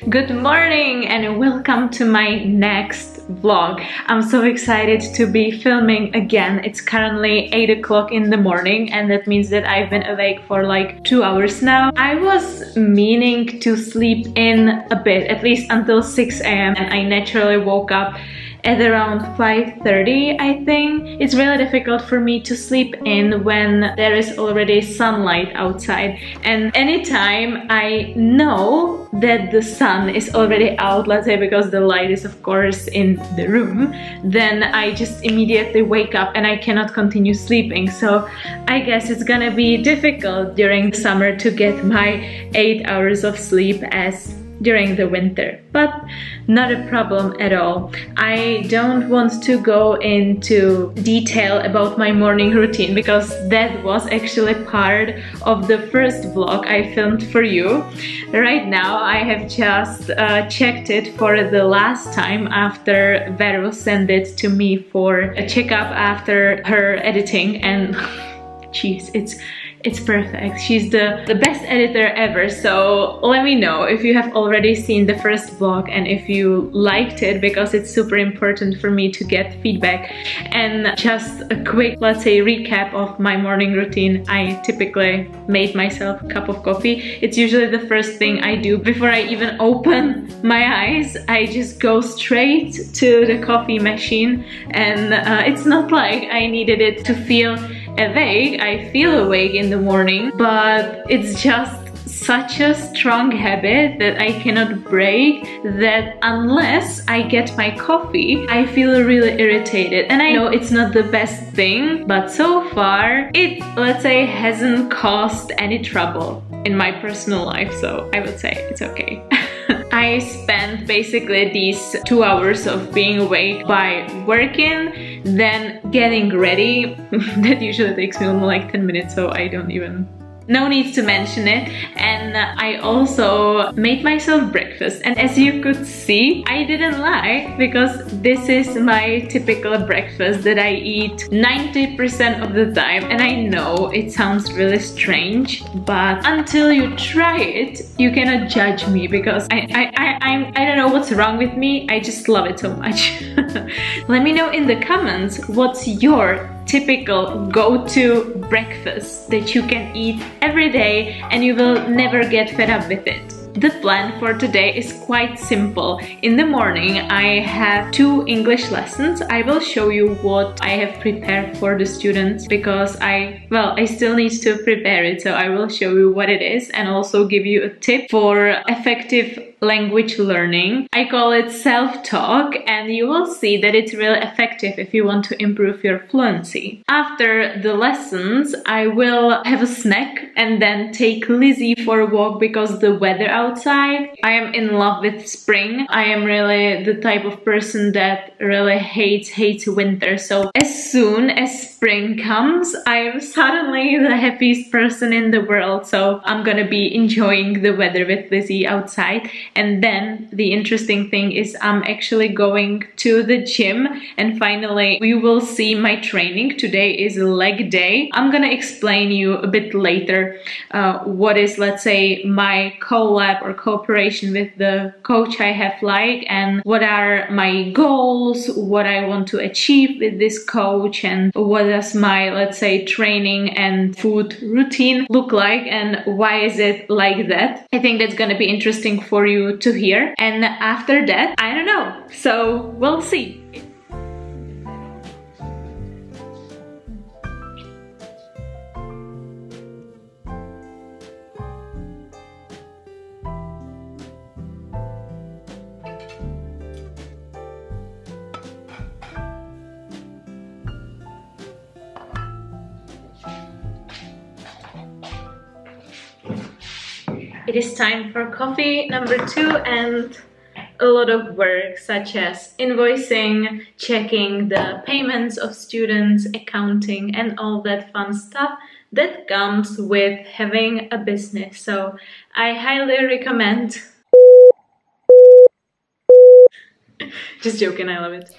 Good morning and welcome to my next vlog. I'm so excited to be filming again. It's currently 8 o'clock in the morning and that means that I've been awake for like 2 hours now. I was meaning to sleep in a bit, at least until 6 a.m. and I naturally woke up at around 5:30, I think. It's really difficult for me to sleep in when there is already sunlight outside, and anytime I know that the sun is already out, let's say because the light is of course in the room, then I just immediately wake up and I cannot continue sleeping. So I guess it's gonna be difficult during summer to get my 8 hours of sleep as during the winter, but not a problem at all. I don't want to go into detail about my morning routine because that was actually part of the first vlog I filmed for you. Right now I have just checked it for the last time after Vero sent it to me for a checkup after her editing, and jeez, it's perfect. She's the best editor ever, so let me know if you have already seen the first vlog and if you liked it, because it's super important for me to get feedback. And just a quick, let's say, recap of my morning routine. I typically make myself a cup of coffee. It's usually the first thing I do before I even open my eyes. I just go straight to the coffee machine, and it's not like I needed it to feel awake. I feel awake in the morning, but it's just such a strong habit that I cannot break, that unless I get my coffee, I feel really irritated. And I know it's not the best thing, but so far it, let's say, hasn't caused any trouble in my personal life, so I would say it's okay. I spent basically these 2 hours of being awake by working, then getting ready. That usually takes me only like 10 minutes, so I don't even... no need to mention it. And I also made myself breakfast, and as you could see, I didn't lie, because this is my typical breakfast that I eat 90% of the time. And I know it sounds really strange, but until you try it, you cannot judge me, because I don't know what's wrong with me. I just love it so much. Let me know in the comments what's your typical go-to breakfast that you can eat every day and you will never get fed up with it. The plan for today is quite simple. In the morning I have 2 English lessons. I will show you what I have prepared for the students, because I still need to prepare it, so I will show you what it is and also give you a tip for effective language learning. I call it self-talk, and you will see that it's really effective if you want to improve your fluency. After the lessons I will have a snack and then take Lizzie for a walk, because the weather outside, I am in love with spring. I am really the type of person that really hates winter, so as soon as spring comes, I am suddenly the happiest person in the world. So I'm gonna be enjoying the weather with Lizzie outside. And then the interesting thing is I'm actually going to the gym, and finally we will see my training. Today is leg day. I'm gonna explain you a bit later what is, let's say, my collab or cooperation with the coach I have like, and what are my goals, what I want to achieve with this coach, and what does my, let's say, training and food routine look like, and why is it like that. I think that's gonna be interesting for you to hear. And after that, I don't know, so we'll see. It is time for coffee number 2 and a lot of work, such as invoicing, checking the payments of students, accounting, and all that fun stuff that comes with having a business. So I highly recommend. Just joking, I love it.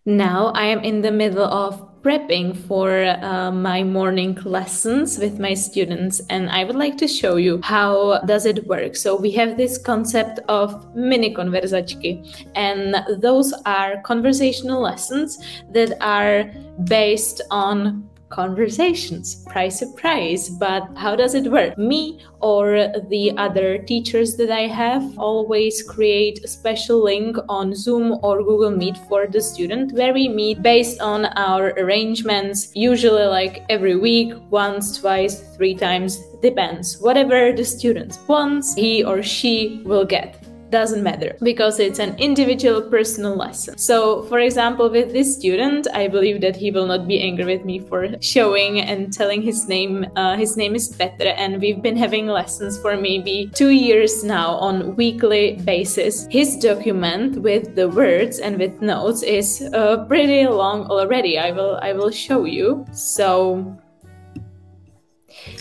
Now I am in the middle of prepping for my morning lessons with my students, and I would like to show you how does it work. So we have this concept of Minikonverzačky, and those are conversational lessons that are based on conversations. Surprise, but how does it work? Me or the other teachers that I have always create a special link on Zoom or Google Meet for the student where we meet based on our arrangements, usually like every week, once, twice, 3 times, depends. Whatever the student wants, he or she will get. Doesn't matter, because it's an individual personal lesson. So for example, with this student, I believe that he will not be angry with me for showing and telling his name. His name is Petr, and we've been having lessons for maybe 2 years now on weekly basis. His document with the words and with notes is pretty long already. I will show you. So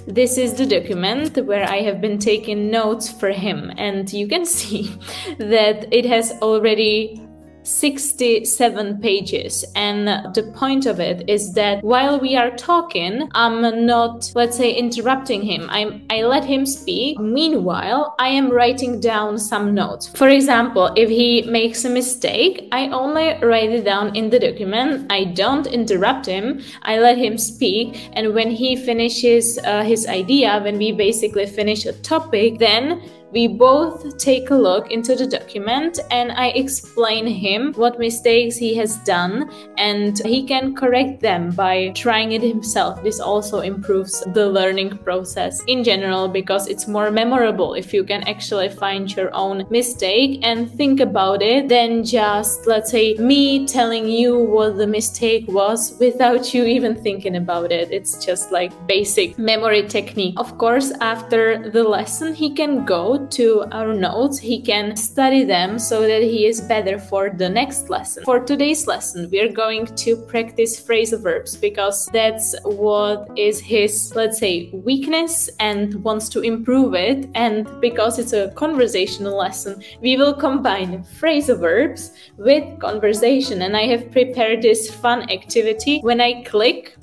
this is the document where I have been taking notes for him, and you can see that it has already 67 pages, and the point of it is that while we are talking, I'm not, let's say, interrupting him. I let him speak. Meanwhile, I am writing down some notes. For example, if he makes a mistake, I only write it down in the document. I don't interrupt him. I let him speak, and when he finishes his idea, when we basically finish a topic, then we both take a look into the document and I explain him what mistakes he has done, and he can correct them by trying it himself. This also improves the learning process in general, because it's more memorable if you can actually find your own mistake and think about it than just, let's say, me telling you what the mistake was without you even thinking about it. It's just like basic memory technique. Of course, after the lesson, he can go to our notes, he can study them so that he is better for the next lesson. For today's lesson, we are going to practice phrasal verbs, because that's what is his, let's say, weakness and wants to improve it. And because it's a conversational lesson, we will combine phrasal verbs with conversation. And I have prepared this fun activity. When I click,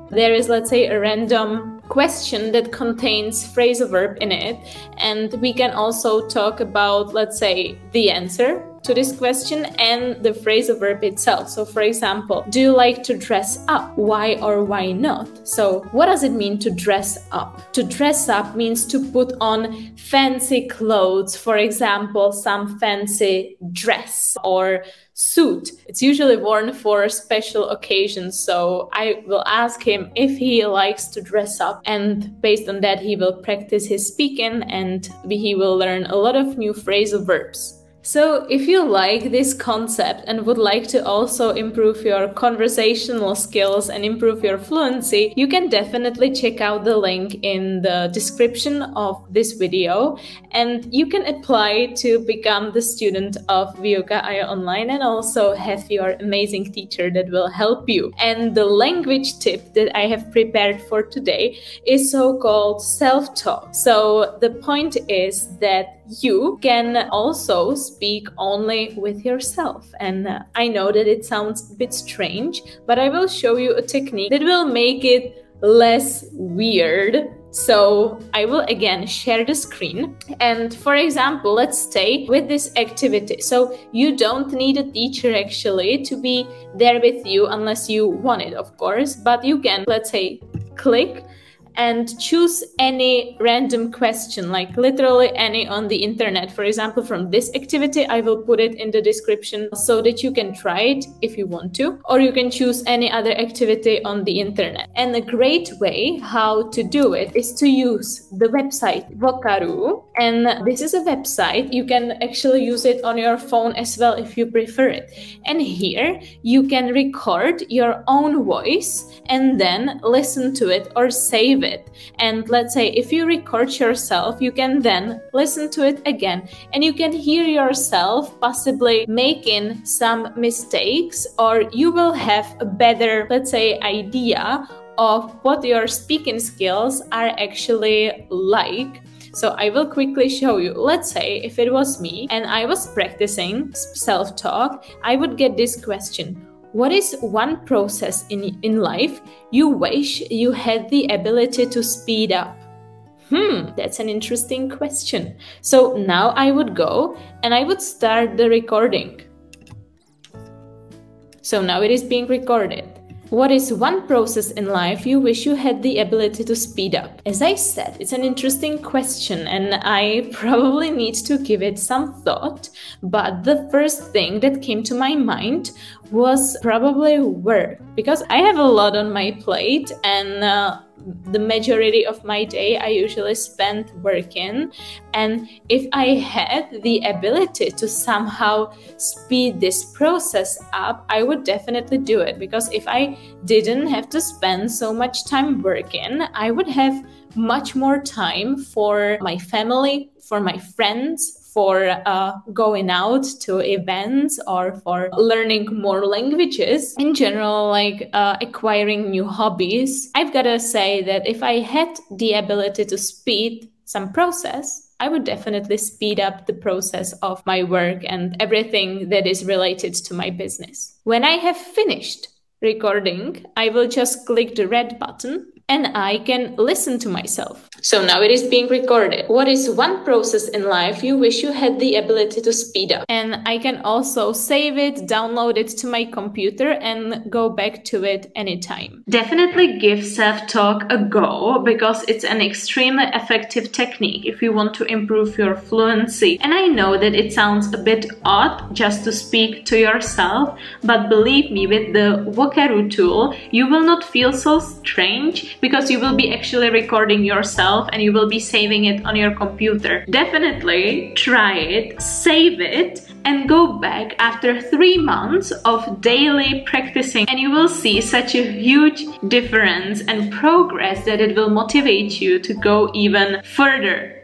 there is, let's say, a random question that contains phrasal verb in it, and we can also talk about, let's say, the answer to this question and the phrasal verb itself. So for example, do you like to dress up? Why or why not? So what does it mean to dress up? To dress up means to put on fancy clothes, for example, some fancy dress or suit. It's usually worn for special occasions, so I will ask him if he likes to dress up, and based on that he will practice his speaking and he will learn a lot of new phrasal verbs. So if you like this concept and would like to also improve your conversational skills and improve your fluency, you can definitely check out the link in the description of this video, and you can apply to become the student of Výukový online and also have your amazing teacher that will help you. And the language tip that I have prepared for today is so-called self-talk. So the point is that you can also speak only with yourself. And I know that it sounds a bit strange, but I will show you a technique that will make it less weird. So I will again share the screen, and for example, let's stay with this activity. So you don't need a teacher actually to be there with you unless you want it, of course, but you can, let's say, click and choose any random question, like literally any on the internet. For example, from this activity, I will put it in the description so that you can try it if you want to, or you can choose any other activity on the internet. And a great way how to do it is to use the website Ukázka, and this is a website. You can actually use it on your phone as well if you prefer it. And here you can record your own voice and then listen to it or save it. And let's say if you record yourself, you can then listen to it again, and you can hear yourself possibly making some mistakes, or you will have a better, let's say, idea of what your speaking skills are actually like. So I will quickly show you. Let's say if it was me and I was practicing self-talk, I would get this question: What is one process in life you wish you had the ability to speed up? That's an interesting question. So now I would go and I would start the recording. So now it is being recorded. What is one process in life you wish you had the ability to speed up? As I said, it's an interesting question and I probably need to give it some thought, but the first thing that came to my mind was probably work, because I have a lot on my plate and the majority of my day I usually spend working, and if I had the ability to somehow speed this process up, I would definitely do it, because if I didn't have to spend so much time working, I would have much more time for my family, for my friends, for going out to events, or for learning more languages. In general, like acquiring new hobbies. I've gotta say that if I had the ability to speed some process, I would definitely speed up the process of my work and everything that is related to my business. When I have finished recording, I will just click the red button and I can listen to myself. So now it is being recorded. What is one process in life you wish you had the ability to speed up? And I can also save it, download it to my computer and go back to it anytime. Definitely give self-talk a go, because it's an extremely effective technique if you want to improve your fluency. And I know that it sounds a bit odd just to speak to yourself, but believe me, with the Ukázka tool, you will not feel so strange, because you will be actually recording yourself and you will be saving it on your computer. Definitely try it, save it, and go back after 3 months of daily practicing, and you will see such a huge difference and progress that it will motivate you to go even further.